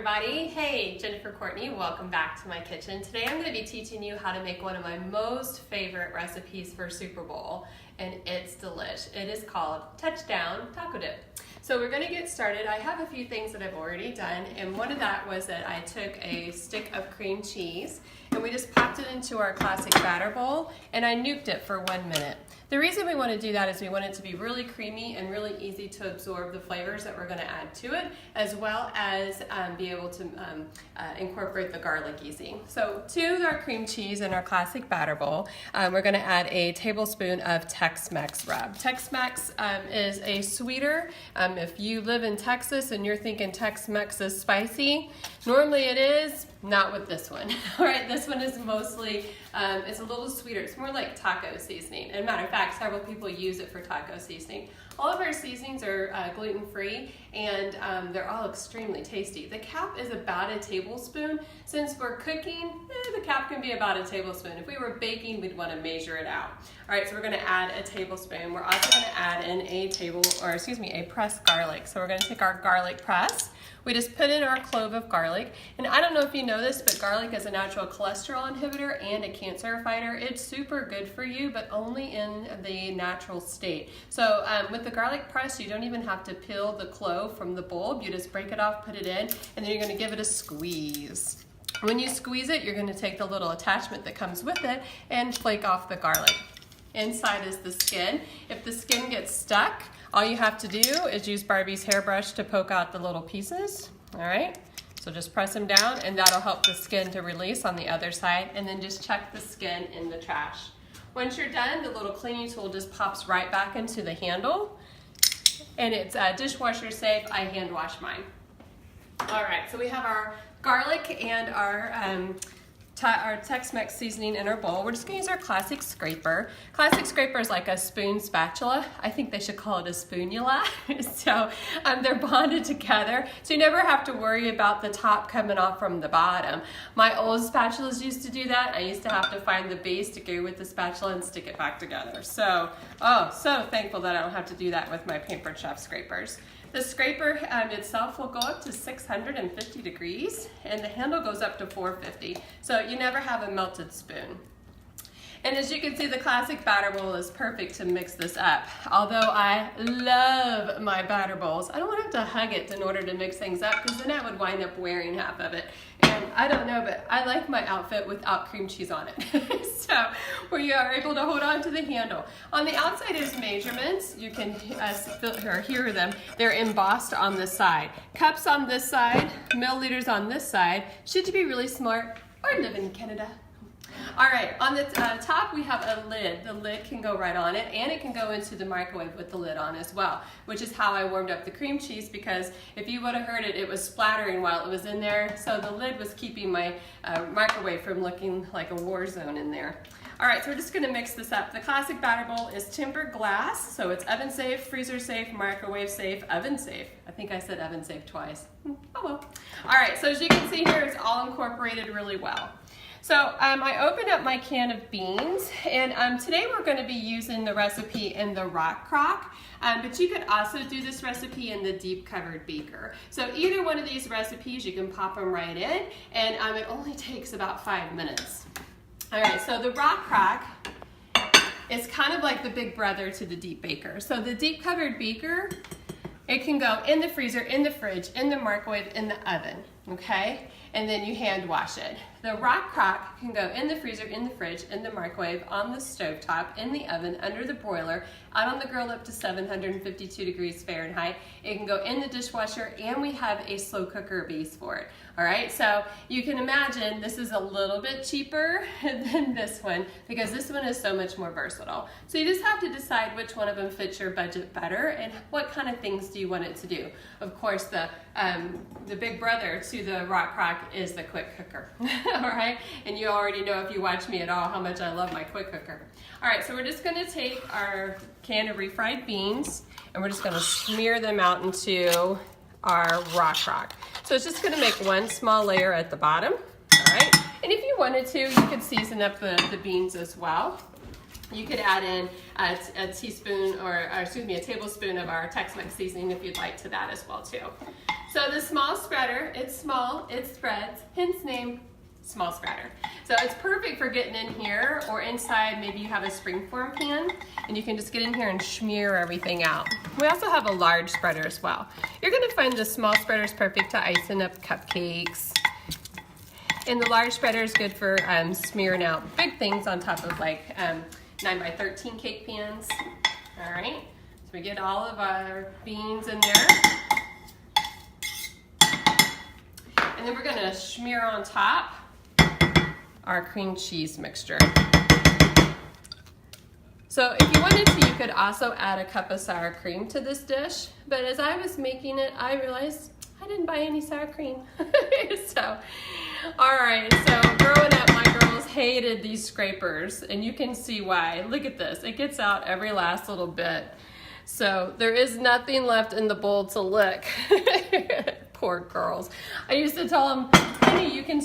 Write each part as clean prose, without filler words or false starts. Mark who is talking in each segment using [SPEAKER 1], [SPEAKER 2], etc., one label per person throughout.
[SPEAKER 1] everybody. Hey, Jennifer Courtney, welcome back to my kitchen. Today I'm going to be teaching you how to make one of my most favorite recipes for Super Bowl, and it's delish. It is called Touchdown Taco Dip. So we're going to get started. I have a few things that I've already done, and one of that was that I took a stick of cream cheese and we just popped it into our classic batter bowl and I nuked it for 1 minute. The reason we want to do that is we want it to be really creamy and really easy to absorb the flavors that we're going to add to it, as well as be able to incorporate the garlic easy. So to our cream cheese in our classic batter bowl, we're going to add a tablespoon of Tex-Mex rub. Tex-Mex is a sweeter. If you live in Texas and you're thinking Tex-Mex is spicy, normally it is, not with this one. All right, this one is mostly, it's a little sweeter. It's more like taco seasoning. And matter of fact, several people use it for taco seasoning. All of our seasonings are gluten-free and they're all extremely tasty. The cap is about a tablespoon. Since we're cooking, the cap can be about a tablespoon. If we were baking, we'd want to measure it out. All right, so we're going to add a tablespoon. We're also going to add in a pressed garlic. So we're going to take our garlic press. We just put in our clove of garlic, and I don't know if you know this, but garlic is a natural cholesterol inhibitor and a cancer fighter. It's super good for you, but only in the natural state. So with the garlic press, you don't even have to peel the clove from the bulb. You just break it off, put it in, and then you're gonna give it a squeeze. When you squeeze it, you're gonna take the little attachment that comes with it and flake off the garlic. Inside is the skin. If the skin gets stuck, all you have to do is use Barbie's hairbrush to poke out the little pieces. All right, so just press them down and that'll help the skin to release on the other side, and then just chuck the skin in the trash. Once you're done, the little cleaning tool just pops right back into the handle, and it's dishwasher safe. I hand wash mine. All right, so we have our garlic and our Tex-Mex seasoning in our bowl. We're just gonna use our classic scraper. Classic scraper is like a spoon spatula. I think they should call it a spoonula. So they're bonded together, so you never have to worry about the top coming off from the bottom. My old spatulas used to do that. I used to have to find the base to go with the spatula and stick it back together. So, so thankful that I don't have to do that with my Pampered Chef scrapers. The scraper itself will go up to 650 degrees and the handle goes up to 450. So you never have a melted spoon. And as you can see, the classic batter bowl is perfect to mix this up. Although I love my batter bowls, I don't want to have to hug it in order to mix things up, because then I would wind up wearing half of it. And I don't know, but I like my outfit without cream cheese on it. So where you are able to hold on to the handle. On the outside is measurements. You can hear them. They're embossed on the side. Cups on this side, milliliters on this side. Should you be really smart or live in Canada? All right, on the top we have a lid. The lid can go right on it, and it can go into the microwave with the lid on as well, which is how I warmed up the cream cheese, because if you would have heard it, it was splattering while it was in there, so the lid was keeping my microwave from looking like a war zone in there. All right, so we're just gonna mix this up. The classic batter bowl is tempered glass, so it's oven safe, freezer safe, microwave safe, oven safe. I think I said oven safe twice. Oh well. All right, so as you can see here, it's all incorporated really well. So I opened up my can of beans, and today we're going to be using the recipe in the rock crock, but you could also do this recipe in the deep covered beaker. So either one of these recipes, you can pop them right in, and it only takes about 5 minutes. All right, so the rock crock is kind of like the big brother to the deep baker. So the deep covered beaker, it can go in the freezer, in the fridge, in the microwave, in the oven, okay? And then you hand wash it. The rock crock can go in the freezer, in the fridge, in the microwave, on the stovetop, in the oven, under the broiler, out on the grill up to 752 degrees Fahrenheit. It can go in the dishwasher, and we have a slow cooker base for it. All right, so you can imagine this is a little bit cheaper than this one, because this one is so much more versatile. So you just have to decide which one of them fits your budget better and what kind of things do you want it to do. Of course, the big brother to the rock crock is the quick cooker. All right, and you already know, if you watch me at all, how much I love my quick cooker. All right, so we're just gonna take our can of refried beans and we're just gonna smear them out into our rock crock. So it's just gonna make one small layer at the bottom, all right? And if you wanted to, you could season up the beans as well. You could add in a teaspoon, or excuse me, a tablespoon of our Tex-Mex seasoning if you'd like to that as well too. So the small spreader, it's small, it spreads, hence name small spreader. So it's perfect for getting in here or inside. Maybe you have a springform pan and you can just get in here and smear everything out. We also have a large spreader as well. You're gonna find the small spreader is perfect to icing up cupcakes. And the large spreader is good for smearing out big things on top of like 9x13 cake pans. All right, so we get all of our beans in there. And then we're gonna smear on top our cream cheese mixture. So if you wanted to, you could also add a cup of sour cream to this dish. But as I was making it, I realized I didn't buy any sour cream. So, all right, so growing up, my girls hated these scrapers, and you can see why. Look at this, it gets out every last little bit. So there is nothing left in the bowl to lick. Poor girls. I used to tell them, honey, you can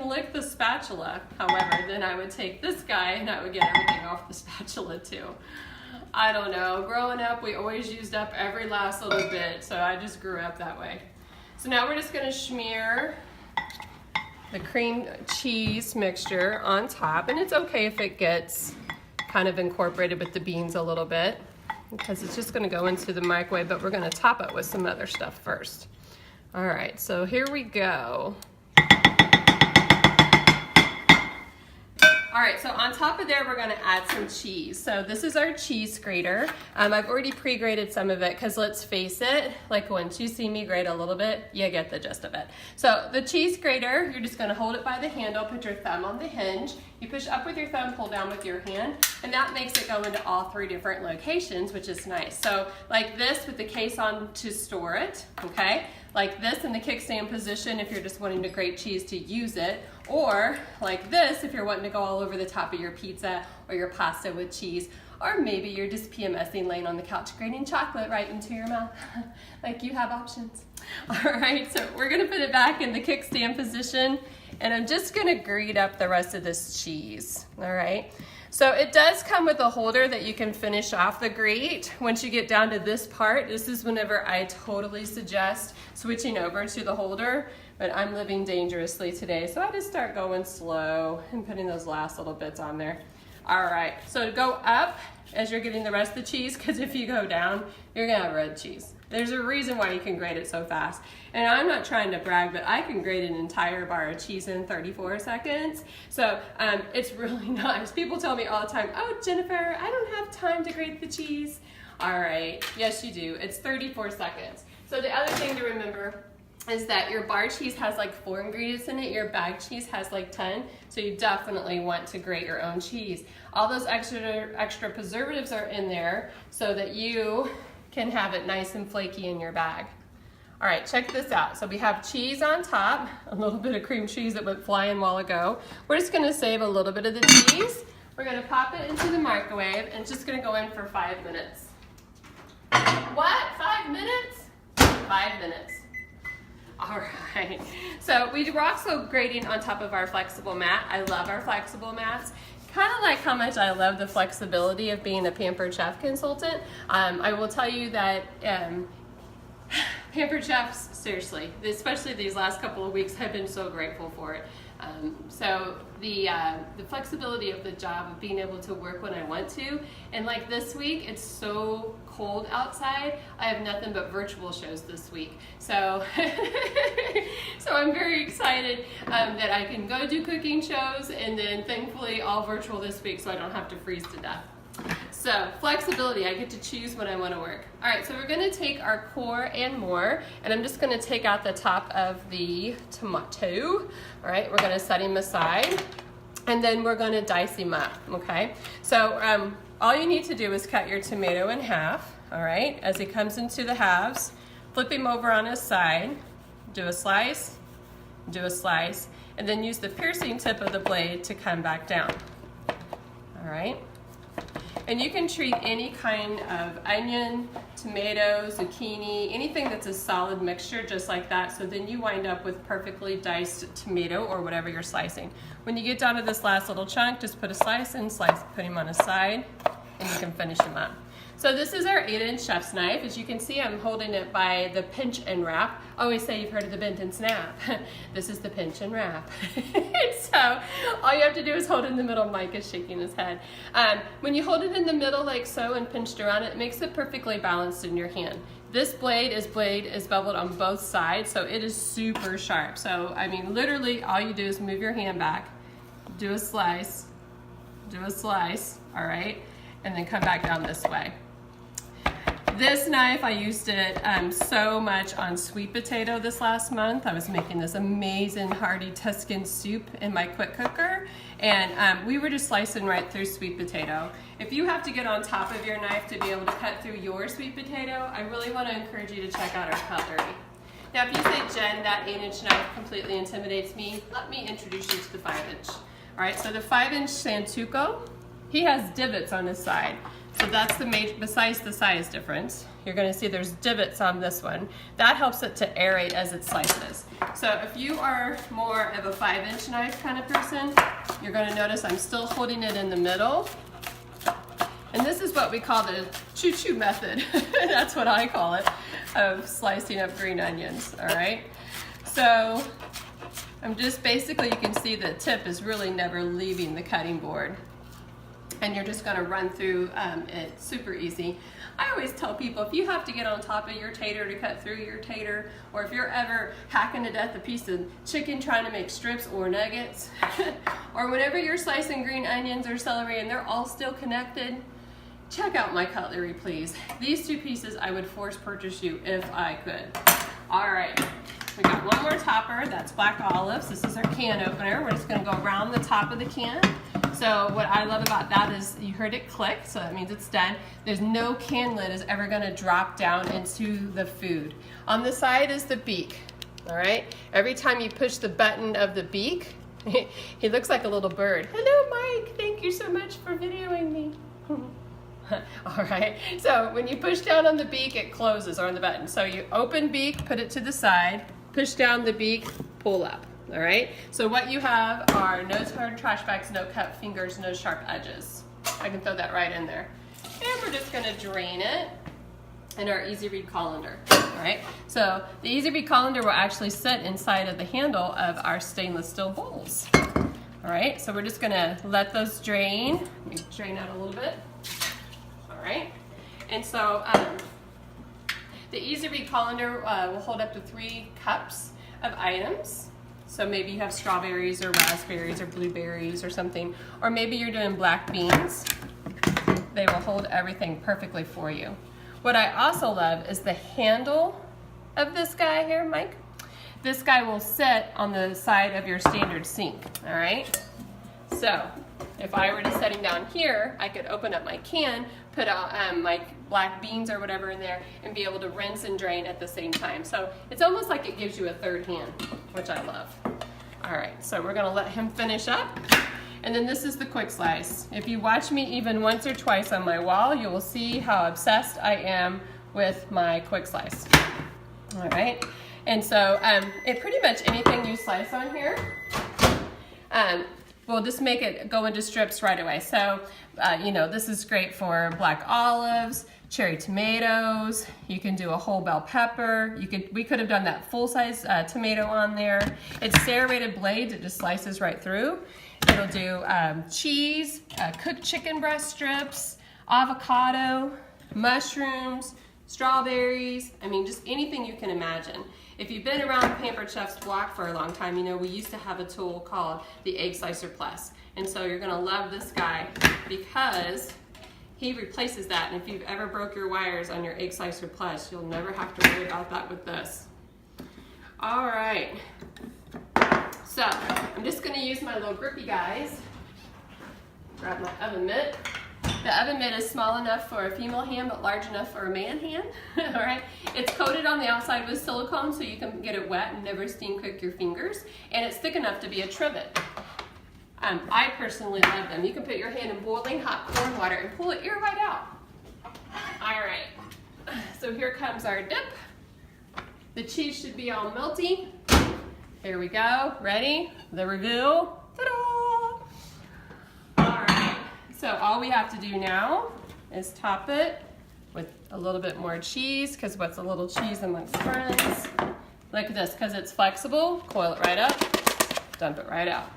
[SPEAKER 1] lick the spatula. However, then I would take this guy and I would get everything off the spatula too. I don't know. Growing up, we always used up every last little bit, so I just grew up that way. So now we're just gonna smear the cream cheese mixture on top, and it's okay if it gets kind of incorporated with the beans a little bit because it's just gonna go into the microwave, but we're gonna top it with some other stuff first. All right, so here we go. All right, so on top of there, we're gonna add some cheese. So this is our cheese grater. I've already pre-grated some of it because let's face it, like once you see me grate a little bit, you get the gist of it. So the cheese grater, you're just gonna hold it by the handle, put your thumb on the hinge, you push up with your thumb, pull down with your hand, and that makes it go into all 3 different locations, which is nice. So like this with the case on to store it, okay? Like this in the kickstand position if you're just wanting to grate cheese to use it, or like this if you're wanting to go all over the top of your pizza or your pasta with cheese, or maybe you're just PMSing laying on the couch grating chocolate right into your mouth. Like you have options. All right, so we're gonna put it back in the kickstand position, and I'm just gonna grate up the rest of this cheese, all right? So it does come with a holder that you can finish off the grate. Once you get down to this part, this is whenever I totally suggest switching over to the holder, but I'm living dangerously today, so I just start going slow and putting those last little bits on there. All right, so go up as you're getting the rest of the cheese, because if you go down, you're gonna have red cheese. There's a reason why you can grate it so fast. And I'm not trying to brag, but I can grate an entire bar of cheese in 34 seconds. So it's really nice. People tell me all the time, oh, Jennifer, I don't have time to grate the cheese. All right, yes you do. It's 34 seconds. So the other thing to remember is that your bar cheese has like 4 ingredients in it, your bag cheese has like 10, so you definitely want to grate your own cheese. All those extra preservatives are in there so that you can have it nice and flaky in your bag. All right, check this out. So we have cheese on top, a little bit of cream cheese that went flying a while ago. We're just gonna save a little bit of the cheese. We're gonna pop it into the microwave and it's just gonna go in for 5 minutes. What, 5 minutes? 5 minutes. All right, so we're also grating on top of our flexible mat. I love our flexible mats. Kind of like how much I love the flexibility of being a Pampered Chef consultant. I will tell you that Pampered Chefs, seriously, especially these last couple of weeks, have been so grateful for it. So the flexibility of the job of being able to work when I want to, and like this week, it's so cold outside, I have nothing but virtual shows this week. So, so I'm very excited that I can go do cooking shows, and then thankfully all virtual this week so I don't have to freeze to death. So flexibility, I get to choose when I want to work. All right, so we're gonna take our core and more, and I'm just gonna take out the top of the tomato. All right, we're gonna set him aside, and then we're gonna dice him up, okay? So all you need to do is cut your tomato in half, all right? As he comes into the halves, flip him over on his side, do a slice, and then use the piercing tip of the blade to come back down, all right? And you can treat any kind of onion, tomato, zucchini, anything that's a solid mixture just like that, so then you wind up with perfectly diced tomato or whatever you're slicing. When you get down to this last little chunk, just put a slice in, put him on his side, and you can finish him up. So this is our 8-inch chef's knife. As you can see, I'm holding it by the pinch and wrap. I always say you've heard of the bend and snap. This is the pinch and wrap. So all you have to do is hold it in the middle. Mike is shaking his head. When you hold it in the middle like so and pinched around, it makes it perfectly balanced in your hand. This blade is beveled on both sides, so it is super sharp. So I mean, literally all you do is move your hand back, do a slice, all right, and then come back down this way. This knife, I used it so much on sweet potato this last month. I was making this amazing hearty Tuscan soup in my quick cooker, and we were just slicing right through sweet potato. If you have to get on top of your knife to be able to cut through your sweet potato, I really want to encourage you to check out our cutlery. Now, if you say, Jen, that 8-inch knife completely intimidates me, let me introduce you to the 5-inch. All right, so the 5-inch Santuco, he has divots on his side. So that's the major, besides the size difference, you're gonna see there's divots on this one. That helps it to aerate as it slices. So if you are more of a 5-inch knife kind of person, you're gonna notice I'm still holding it in the middle. And this is what we call the choo-choo method. That's what I call it, of slicing up green onions, all right? So I'm just basically, you can see the tip is really never leaving the cutting board. And you're just gonna run through it super easy. I always tell people, if you have to get on top of your tater to cut through your tater, or if you're ever hacking to death a piece of chicken trying to make strips or nuggets, or whenever you're slicing green onions or celery and they're all still connected, check out my cutlery, please. These two pieces I would force purchase you if I could. All right, we got one more topper, that's black olives. This is our can opener. We're just gonna go around the top of the can. So what I love about that is you heard it click, so that means it's done. There's no can lid is ever gonna drop down into the food. On the side is the beak, all right? Every time you push the button of the beak, he looks like a little bird. Hello, Mike, thank you so much for videoing me. All right, so when you push down on the beak, it closes, or on the button. So you open beak, put it to the side, push down the beak, pull up. All right, so what you have are no torn trash bags, no cut fingers, no sharp edges. I can throw that right in there. And we're just gonna drain it in our Easy Read colander, all right? So the Easy Read colander will actually sit inside of the handle of our stainless steel bowls. All right, so we're just gonna let those drain. Let me drain out a little bit. All right, and so the Easy Read colander will hold up to 3 cups of items. So maybe you have strawberries or raspberries or blueberries or something, or maybe you're doing black beans. They will hold everything perfectly for you. What I also love is the handle of this guy here, Mike. This guy will sit on the side of your standard sink, all right? So if I were to set him down here, I could open up my can, put out my black beans or whatever in there, and be able to rinse and drain at the same time. So it's almost like it gives you a third hand, which I love. All right, so we're gonna let him finish up. And then this is the quick slice. If you watch me even once or twice on my wall, you will see how obsessed I am with my quick slice. All right, and so it pretty much anything you slice on here, we'll just make it go into strips right away. So, you know, this is great for black olives, cherry tomatoes. You can do a whole bell pepper. We could have done that full-size tomato on there. It's serrated blades. It just slices right through. It'll do cheese, cooked chicken breast strips, avocado, mushrooms, strawberries. I mean, just anything you can imagine. If you've been around Pampered Chef's block for a long time, you know we used to have a tool called the Egg Slicer Plus. And so you're gonna love this guy because he replaces that. And if you've ever broke your wires on your Egg Slicer Plus, you'll never have to worry about that with this. All right, so I'm just gonna use my little grippy guys. Grab my oven mitt. The oven mitt is small enough for a female hand, but large enough for a man hand. All right, it's coated on the outside with silicone so you can get it wet and never steam cook your fingers. And it's thick enough to be a trivet. I personally love them. You can put your hand in boiling hot corn water and pull it right out. All right, so here comes our dip. The cheese should be all melty. Here we go, ready? The reveal, ta-da! All right, so all we have to do now is top it with a little bit more cheese, because what's a little cheese amongst friends? Look at this, because it's flexible, coil it right up, dump it right out.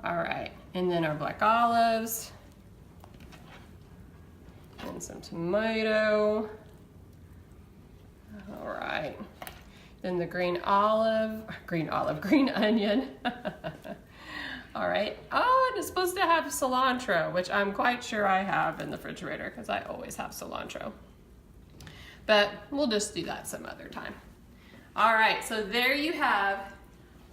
[SPEAKER 1] All right, and then our black olives, and some tomato. All right, then the green onion. All right, oh, and it's supposed to have cilantro, which I'm quite sure I have in the refrigerator because I always have cilantro. But we'll just do that some other time. All right, so there you have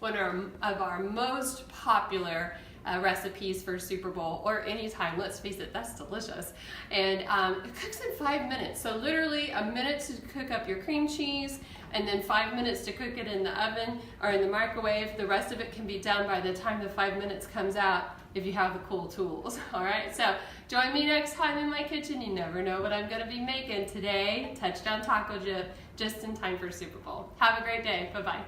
[SPEAKER 1] one of our most popular recipes for Super Bowl or anytime. Let's face it, that's delicious. And it cooks in 5 minutes. So literally a minute to cook up your cream cheese and then 5 minutes to cook it in the oven or in the microwave. The rest of it can be done by the time the 5 minutes comes out if you have the cool tools. All right, so join me next time in my kitchen. You never know what I'm gonna be making today. Touchdown taco dip just in time for Super Bowl. Have a great day. Bye-bye.